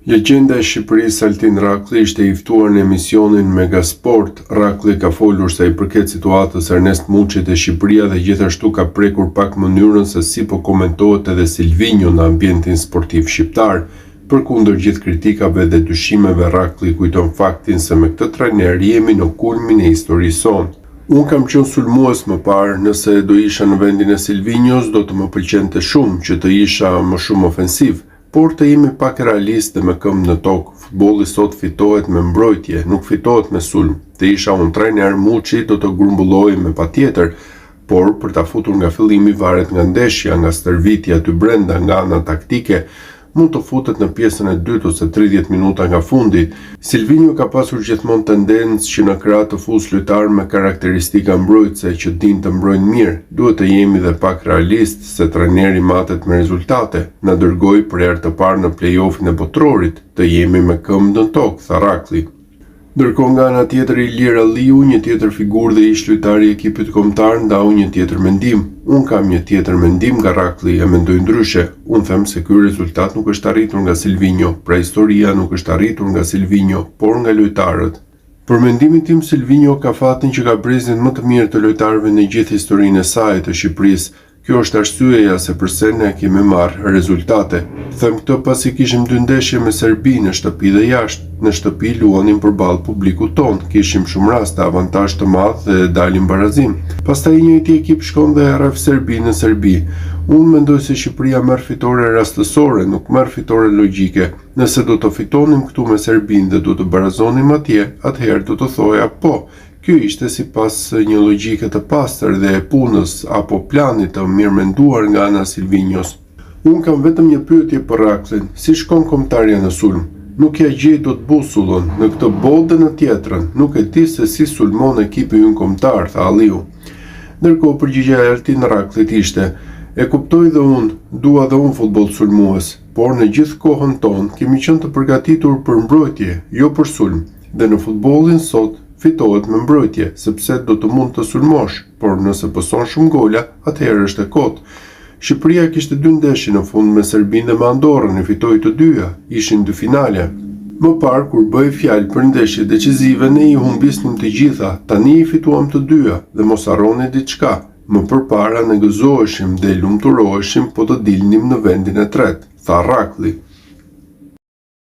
Legjenda e Shqipërisë Altin Rakli ishte i ftuar në emisionin Megasport. Rakli ka folur sa i përket situatës Ernest Muçit te Shqipëria dhe gjithashtu ka prekur pak mënyrën se si po komentohet edhe Silvinjo në ambientin sportiv shqiptar. Përkundër gjithë kritikave dhe dyshimeve, Rakli kujton faktin se me këtë trajner jemi në kulmin e historisë sonë. Unë kam qenë sulmues më parë, nëse do isha në vendin e Silvinjos, do të më pëlqente shumë që të isha më shumë ofensiv. Por të jemi pak realist dhe me këmbë në tokë. Futbolli sot fitohet me mbrojtje, nuk fitohet me sulm. Të isha unë trajner, Muçi do të grumbulloj me patjetër, por për ta futur nga fillimi varet nga ndeshja, nga stërvitja aty brenda, nga ana taktike, mund të futet në pjesën e dytë ose 30 minuta nga fundi. Silvinjo ka pasur gjithmonë tendencë që në krah të fusë lojtar me karakteristika mbrojtëse që din të mbrojnë mirë. Duhet të jemi dhe pak realist se trajneri matet me rezultate. Na dërgoi për herë të parë në play-offin e botrorit. Të jemi me këmbë në tokë, tha Rakli. Ndërkohë nga ana tjetër Ilir Alliu, një tjetër figurë dhe ish lojtari i ekipit kombëtar, ndau një tjetër mendim. Unë kam një tjetër mendim nga Rakli, e mendoj ndryshe. Unë them se ky rezultat nuk është arritur nga Silvinjo, pra historia nuk është arritur nga Silvinjo, por nga lojtarët. Për mendimin tim, Silvinjo ka fatin që ka brezin më të mirë të lojtarëve në gjithë historinë e saj të Shqipërisë. Kjo është arsyeja se pse ne kemi marrë rezultate. Them këtë pasi kishim 2 ndeshje me Serbi në shtëpi dhe jashtë. Në shtëpi luanim përballë publikut ton, kishim shumë raste avantazh të madh dhe dalim barazim. Pastaj njëjti ekip shkon dhe rref Serbi në Serbi. Unë mendoj se Shqipëria merr fitore rastësore, nuk merr fitore logjike. Nëse do të fitonim këtu me Serbin dhe do të barazonim atje, atëherë do të thoja po. Ky ishte sipas një logjike të pastër dhe e punës apo planit të mirëmenduar nga ana Silvinjos. Unë kam vetëm një pyetje për Raklin, si shkon kombëtarja në sulm? Nuk ja gjej dot busullën në këtë botë dhe në tjetrën, nuk e di se si sulmon ekipi ynë kombëtar, tha Alliu. Ndërkohë përgjigjja e Altin Raklit ishte: e kuptoj dhe unë, dua dhe unë futboll sulmues, por në gjithë kohën tonë kemi qenë të përgatitur për mbrojtje, jo për sulm. Dhe në futbollin sot fitohet me mbrojtje, sepse do të mund të sulmosh, por nëse pëson shumë gola, atëherë është e kotë. Shqipëria kishte 2 ndeshje në fund me Serbinë dhe me Andorrën, e fitoi të dyja, ishin 2 finale. Më parë kur bëi fjalë për ndeshje decisive, ne i humbisnim të gjitha, tani i fituam të dyja dhe mos harroni diçka. Më përpara ne gëzoheshim dhe lumturoheshim po të dilnim në vendin e tretë, tha Rakli.